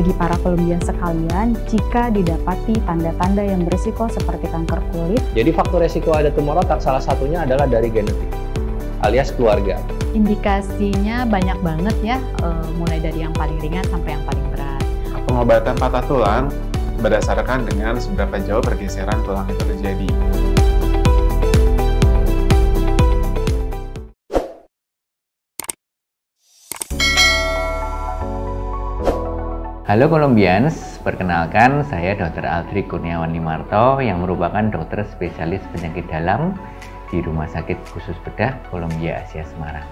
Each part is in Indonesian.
bagi para Colombian sekalian jika didapati tanda-tanda yang berisiko seperti kanker kulit. Jadi faktor resiko ada tumor otak salah satunya adalah dari genetik alias keluarga. Indikasinya banyak banget ya, mulai dari yang paling ringan sampai yang paling berat. Pengobatan patah tulang berdasarkan dengan seberapa jauh pergeseran tulang itu terjadi. Halo Colombians, perkenalkan saya Dr. Aldri Kurniawan Limarto yang merupakan dokter spesialis penyakit dalam di Rumah Sakit Khusus Bedah Columbia Asia Semarang.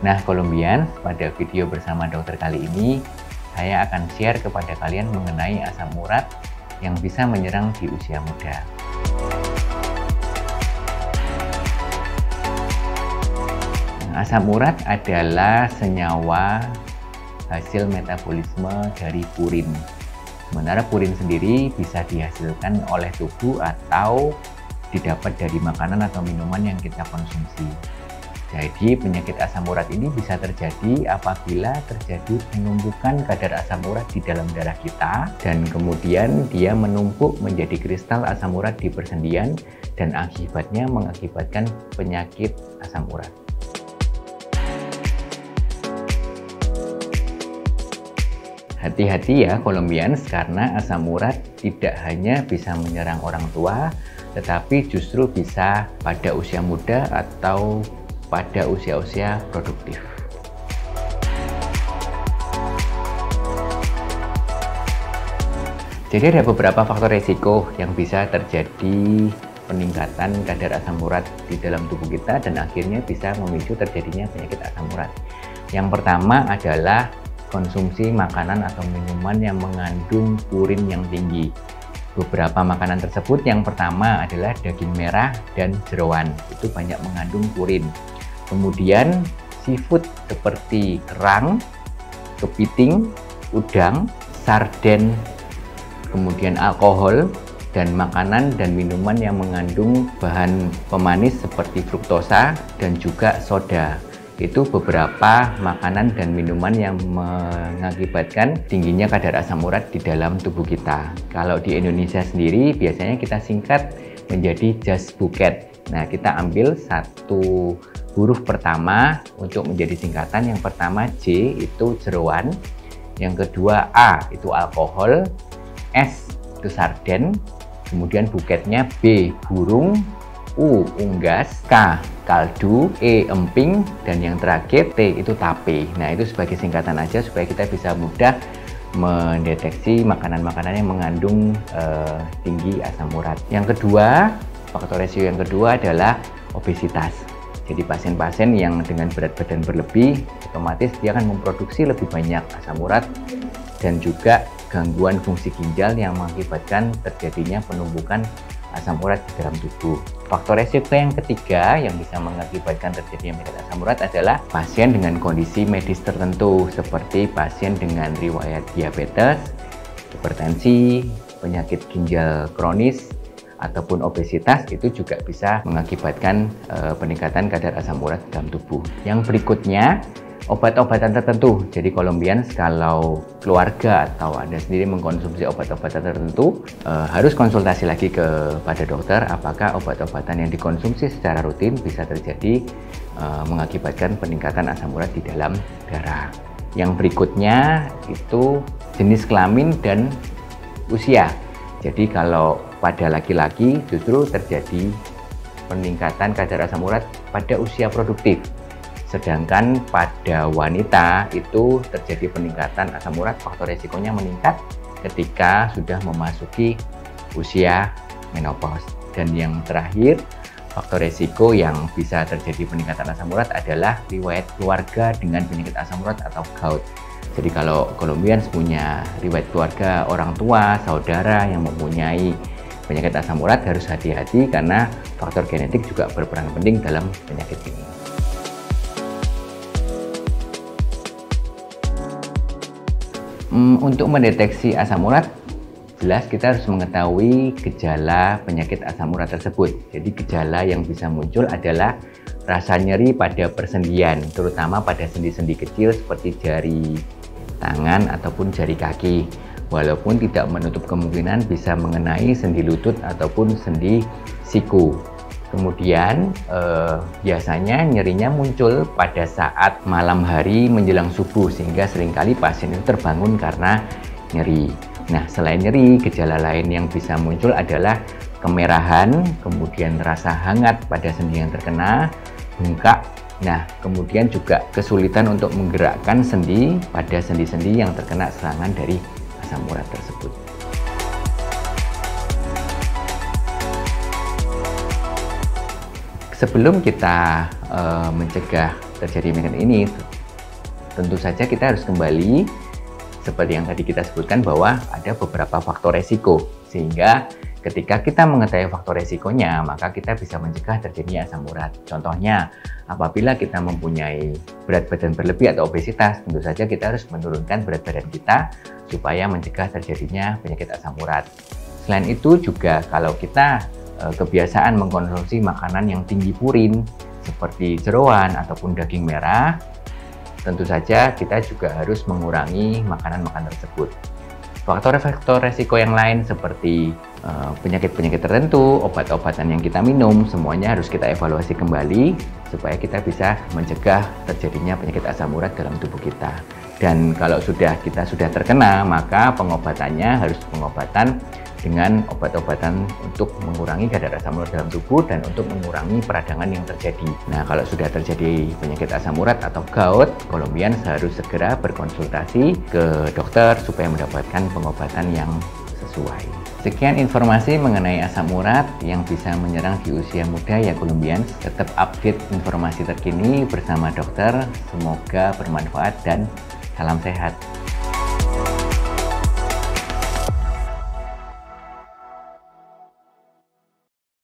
Nah Colombians, pada video bersama dokter kali ini saya akan share kepada kalian mengenai asam urat yang bisa menyerang di usia muda. Asam urat adalah senyawa hasil metabolisme dari purin. Sementara purin sendiri bisa dihasilkan oleh tubuh atau didapat dari makanan atau minuman yang kita konsumsi. Jadi penyakit asam urat ini bisa terjadi apabila terjadi penumpukan kadar asam urat di dalam darah kita dan kemudian dia menumpuk menjadi kristal asam urat di persendian dan akibatnya mengakibatkan penyakit asam urat. Hati-hati ya Colombians, karena asam urat tidak hanya bisa menyerang orang tua, tetapi justru bisa pada usia muda atau pada usia-usia produktif. Jadi ada beberapa faktor risiko yang bisa terjadi peningkatan kadar asam urat di dalam tubuh kita dan akhirnya bisa memicu terjadinya penyakit asam urat. Yang pertama adalah konsumsi makanan atau minuman yang mengandung purin yang tinggi. Beberapa makanan tersebut yang pertama adalah daging merah dan jeroan, itu banyak mengandung purin. Kemudian seafood seperti kerang, kepiting, udang, sarden, kemudian alkohol, dan makanan dan minuman yang mengandung bahan pemanis seperti fruktosa dan juga soda. Itu beberapa makanan dan minuman yang mengakibatkan tingginya kadar asam urat di dalam tubuh kita. Kalau di Indonesia sendiri biasanya kita singkat menjadi jas buket. Nah, kita ambil satu huruf pertama untuk menjadi singkatan. Yang pertama J itu jeroan, yang kedua A itu alkohol, S itu sarden, kemudian buketnya B burung, U unggas, K kaldu, E emping, dan yang terakhir T itu tape. Nah itu sebagai singkatan aja supaya kita bisa mudah mendeteksi makanan-makanan yang mengandung tinggi asam urat. Yang kedua, faktor resiko yang kedua adalah obesitas. Jadi pasien-pasien yang dengan berat badan berlebih, otomatis dia akan memproduksi lebih banyak asam urat dan juga gangguan fungsi ginjal yang mengakibatkan terjadinya penumpukan asam urat di dalam tubuh. Faktor resiko yang ketiga yang bisa mengakibatkan terjadinya penyakit asam urat adalah pasien dengan kondisi medis tertentu seperti pasien dengan riwayat diabetes, hipertensi, penyakit ginjal kronis, ataupun obesitas itu juga bisa mengakibatkan peningkatan kadar asam urat dalam tubuh. Yang berikutnya, obat-obatan tertentu. Jadi Colombians kalau keluarga atau Anda sendiri mengkonsumsi obat-obatan tertentu harus konsultasi lagi kepada dokter apakah obat-obatan yang dikonsumsi secara rutin bisa terjadi mengakibatkan peningkatan asam urat di dalam darah. Yang berikutnya itu jenis kelamin dan usia. Jadi kalau pada laki-laki justru terjadi peningkatan kadar asam urat pada usia produktif. Sedangkan pada wanita itu terjadi peningkatan asam urat, faktor resikonya meningkat ketika sudah memasuki usia menopause. Dan yang terakhir, faktor resiko yang bisa terjadi peningkatan asam urat adalah riwayat keluarga dengan penyakit asam urat atau gout. Jadi kalau Colombians punya riwayat keluarga orang tua, saudara yang mempunyai penyakit asam urat harus hati-hati karena faktor genetik juga berperan penting dalam penyakit ini. Untuk mendeteksi asam urat, jelas kita harus mengetahui gejala penyakit asam urat tersebut. Jadi gejala yang bisa muncul adalah rasa nyeri pada persendian, terutama pada sendi-sendi kecil seperti jari tangan ataupun jari kaki, walaupun tidak menutup kemungkinan bisa mengenai sendi lutut ataupun sendi siku. Kemudian biasanya nyerinya muncul pada saat malam hari menjelang subuh, sehingga seringkali pasien itu terbangun karena nyeri. Nah, selain nyeri, gejala lain yang bisa muncul adalah kemerahan, kemudian rasa hangat pada sendi yang terkena, bengkak. Nah, kemudian juga kesulitan untuk menggerakkan sendi pada sendi-sendi yang terkena serangan dari asam urat tersebut. Sebelum kita mencegah terjadi penyakit ini, tentu saja kita harus kembali seperti yang tadi kita sebutkan bahwa ada beberapa faktor resiko, sehingga ketika kita mengetahui faktor resikonya, maka kita bisa mencegah terjadinya asam urat. Contohnya, apabila kita mempunyai berat badan berlebih atau obesitas, tentu saja kita harus menurunkan berat badan kita supaya mencegah terjadinya penyakit asam urat. Selain itu juga kalau kita kebiasaan mengkonsumsi makanan yang tinggi purin seperti jeroan ataupun daging merah, tentu saja kita juga harus mengurangi makanan-makanan tersebut. Faktor-faktor resiko yang lain seperti penyakit-penyakit tertentu, obat-obatan yang kita minum, semuanya harus kita evaluasi kembali supaya kita bisa mencegah terjadinya penyakit asam urat dalam tubuh kita. Dan kalau kita sudah terkena, maka pengobatannya harus pengobatan dengan obat-obatan untuk mengurangi kadar asam urat dalam tubuh dan untuk mengurangi peradangan yang terjadi. Nah, kalau sudah terjadi penyakit asam urat atau gout, Colombians harus segera berkonsultasi ke dokter supaya mendapatkan pengobatan yang sesuai. Sekian informasi mengenai asam urat yang bisa menyerang di usia muda ya Colombians. Tetap update informasi terkini bersama dokter. Semoga bermanfaat dan salam sehat.